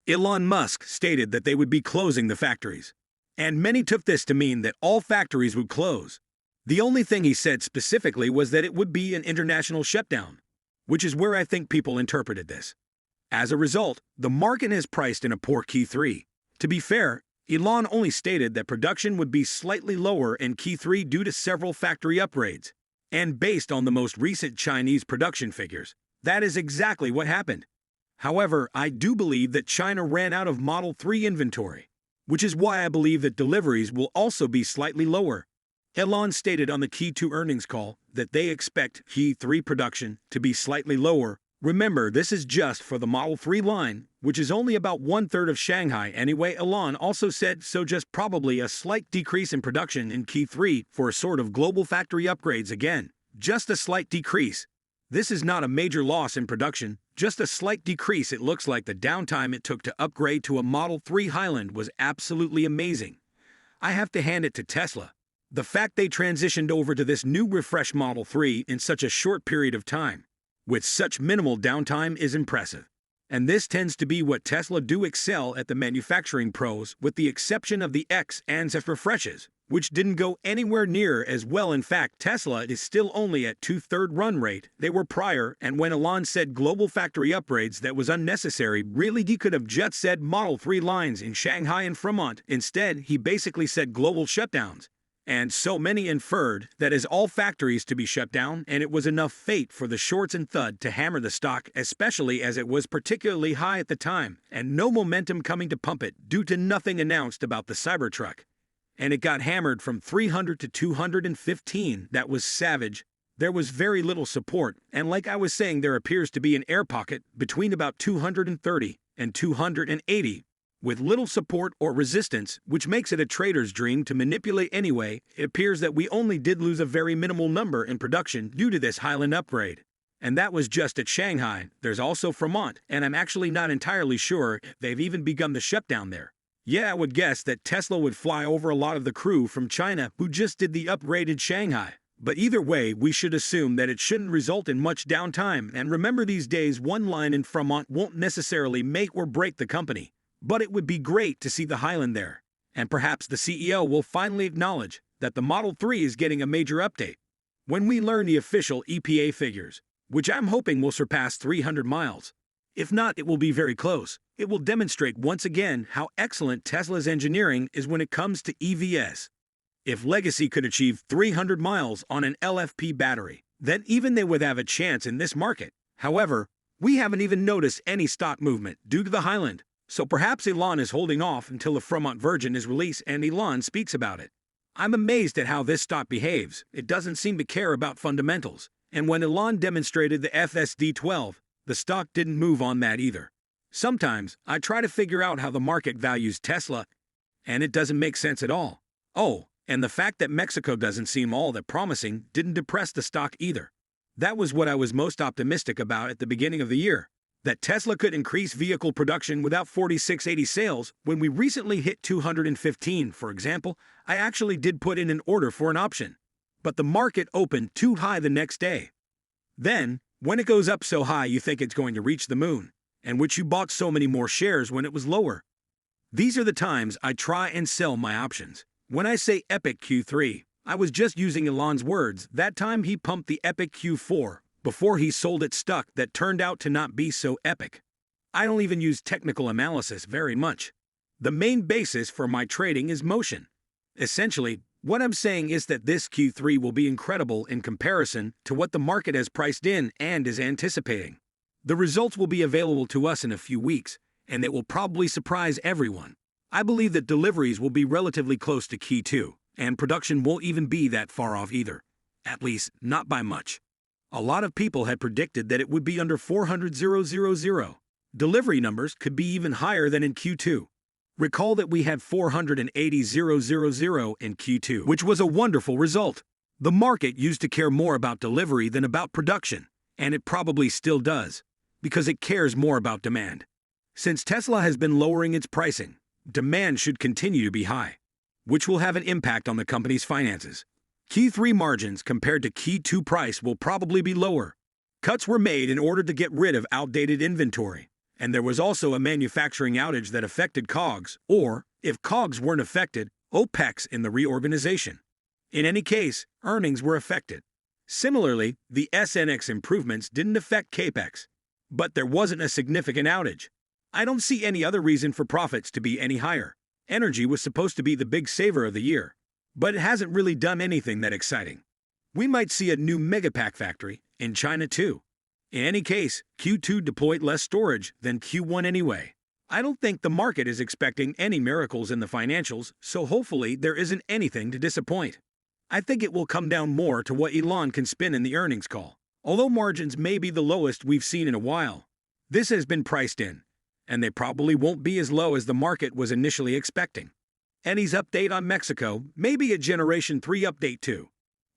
Elon Musk stated that they would be closing the factories, and many took this to mean that all factories would close. The only thing he said specifically was that it would be an international shutdown, which is where I think people interpreted this. As a result, the market has priced in a poor Q3. To be fair, Elon only stated that production would be slightly lower in Q3 due to several factory upgrades. And based on the most recent Chinese production figures, that is exactly what happened. However, I do believe that China ran out of Model 3 inventory, which is why I believe that deliveries will also be slightly lower. Elon stated on the Q2 earnings call that they expect Q3 production to be slightly lower. Remember, this is just for the Model 3 line, which is only about 1/3 of Shanghai anyway. Elon also said so, just probably a slight decrease in production in Q3 for a sort of global factory upgrades again. Just a slight decrease. This is not a major loss in production, just a slight decrease. It looks like the downtime it took to upgrade to a Model 3 Highland was absolutely amazing. I have to hand it to Tesla. The fact they transitioned over to this new refreshed Model 3 in such a short period of time, with such minimal downtime, is impressive. And this tends to be what Tesla do excel at, the manufacturing pros, with the exception of the X and Z refreshes, which didn't go anywhere near as well. In fact, Tesla is still only at 2/3 run rate they were prior, and when Elon said global factory upgrades, that was unnecessary. Really, he could have just said Model 3 lines in Shanghai and Fremont. Instead, he basically said global shutdowns. And so many inferred that as all factories to be shut down, and it was enough fate for the shorts and FUD to hammer the stock, especially as it was particularly high at the time, and no momentum coming to pump it due to nothing announced about the Cybertruck. And it got hammered from 300 to 215. That was savage. There was very little support, and like I was saying, there appears to be an air pocket between about 230 and 280. With little support or resistance, which makes it a trader's dream to manipulate anyway. It appears that we only did lose a very minimal number in production due to this Highland upgrade. And that was just at Shanghai. There's also Fremont, and I'm actually not entirely sure if they've even begun the shutdown there. Yeah, I would guess that Tesla would fly over a lot of the crew from China who just did the upgrade in Shanghai. But either way, we should assume that it shouldn't result in much downtime. And remember, these days, one line in Fremont won't necessarily make or break the company. But it would be great to see the Highland there, and perhaps the CEO will finally acknowledge that the Model 3 is getting a major update. When we learn the official EPA figures, which I'm hoping will surpass 300 miles. If not, it will be very close. It will demonstrate once again how excellent Tesla's engineering is when it comes to EVs. If Legacy could achieve 300 miles on an LFP battery, then even they would have a chance in this market. However, we haven't even noticed any stock movement due to the Highland. So perhaps Elon is holding off until the Fremont version is released and Elon speaks about it. I'm amazed at how this stock behaves. It doesn't seem to care about fundamentals. And when Elon demonstrated the FSD12, the stock didn't move on that either. Sometimes I try to figure out how the market values Tesla, and it doesn't make sense at all. Oh, and the fact that Mexico doesn't seem all that promising didn't depress the stock either. That was what I was most optimistic about at the beginning of the year. That Tesla could increase vehicle production without 4680 sales. When we recently hit 215, for example, I actually did put in an order for an option. But the market opened too high the next day. Then, when it goes up so high you think it's going to reach the moon, and which you bought so many more shares when it was lower. These are the times I try and sell my options. When I say epic Q3, I was just using Elon's words. That time he pumped the epic Q4. Before he sold it stuck that turned out to not be so epic. I don't even use technical analysis very much. The main basis for my trading is motion. Essentially, what I'm saying is that this Q3 will be incredible in comparison to what the market has priced in and is anticipating. The results will be available to us in a few weeks, and it will probably surprise everyone. I believe that deliveries will be relatively close to Q2, and production won't even be that far off either. At least, not by much. A lot of people had predicted that it would be under 400,000. Delivery numbers could be even higher than in Q2. Recall that we had 480,000 in Q2, which was a wonderful result. The market used to care more about delivery than about production, and it probably still does, because it cares more about demand. Since Tesla has been lowering its pricing, demand should continue to be high, which will have an impact on the company's finances. Q3 margins compared to Q2 price will probably be lower. Cuts were made in order to get rid of outdated inventory, And there was also a manufacturing outage that affected COGS, or, if COGS weren't affected, OPEX in the reorganization. In any case, earnings were affected. Similarly, the SNX improvements didn't affect CAPEX. But there wasn't a significant outage. I don't see any other reason for profits to be any higher. Energy was supposed to be the big saver of the year, but it hasn't really done anything that exciting. We might see a new megapack factory in China too. In any case, Q2 deployed less storage than Q1 anyway. I don't think the market is expecting any miracles in the financials, so hopefully there isn't anything to disappoint. I think it will come down more to what Elon can spin in the earnings call. Although margins may be the lowest we've seen in a while, this has been priced in, and they probably won't be as low as the market was initially expecting. Eddie's update on Mexico may be a Generation 3 update too.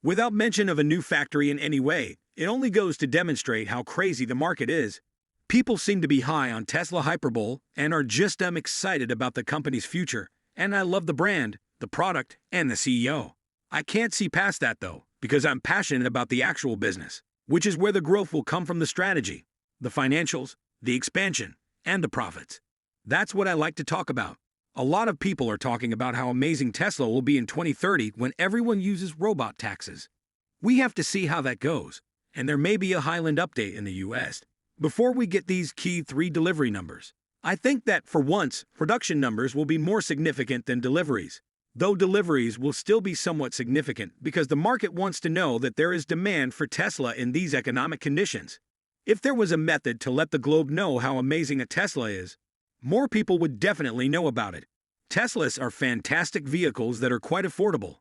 Without mention of a new factory in any way, it only goes to demonstrate how crazy the market is. People seem to be high on Tesla Hyperbole and are just excited about the company's future, and I love the brand, the product, and the CEO. I can't see past that though, because I'm passionate about the actual business, which is where the growth will come from: the strategy, the financials, the expansion, and the profits. That's what I like to talk about. A lot of people are talking about how amazing Tesla will be in 2030 when everyone uses robot taxis. We have to see how that goes, and there may be a Highland update in the US before we get these key 3 delivery numbers. I think that, for once, production numbers will be more significant than deliveries, though deliveries will still be somewhat significant because the market wants to know that there is demand for Tesla in these economic conditions. If there was a method to let the globe know how amazing a Tesla is, more people would definitely know about it. Teslas are fantastic vehicles that are quite affordable.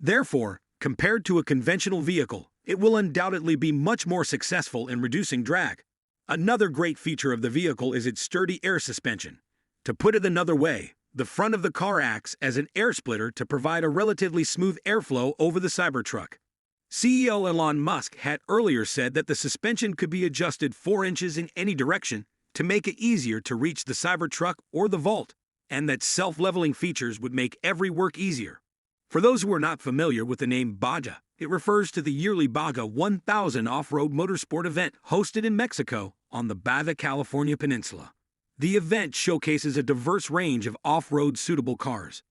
Therefore, compared to a conventional vehicle, it will undoubtedly be much more successful in reducing drag. Another great feature of the vehicle is its sturdy air suspension. To put it another way, the front of the car acts as an air splitter to provide a relatively smooth airflow over the Cybertruck. CEO Elon Musk had earlier said that the suspension could be adjusted 4 inches in any direction to make it easier to reach the Cybertruck or the Volt, and that self-leveling features would make every work easier. For those who are not familiar with the name Baja, it refers to the yearly Baja 1000 off-road motorsport event hosted in Mexico on the Baja California Peninsula. The event showcases a diverse range of off-road suitable cars.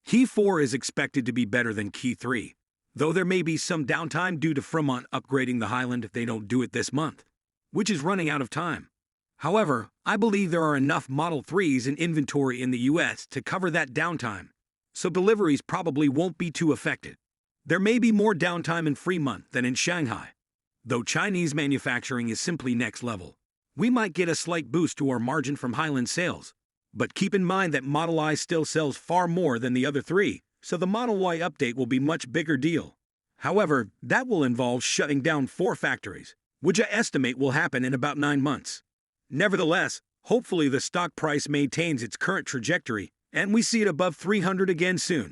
Key 4 is expected to be better than Key 3, though there may be some downtime due to Fremont upgrading the Highland if they don't do it this month, which is running out of time. However, I believe there are enough Model 3s in inventory in the US to cover that downtime, so deliveries probably won't be too affected. There may be more downtime in Fremont than in Shanghai. Though Chinese manufacturing is simply next level, we might get a slight boost to our margin from Highland sales. But keep in mind that Model I still sells far more than the other 3, so the Model Y update will be much bigger deal. However, that will involve shutting down 4 factories, which I estimate will happen in about 9 months. Nevertheless, hopefully the stock price maintains its current trajectory and we see it above 300 again soon.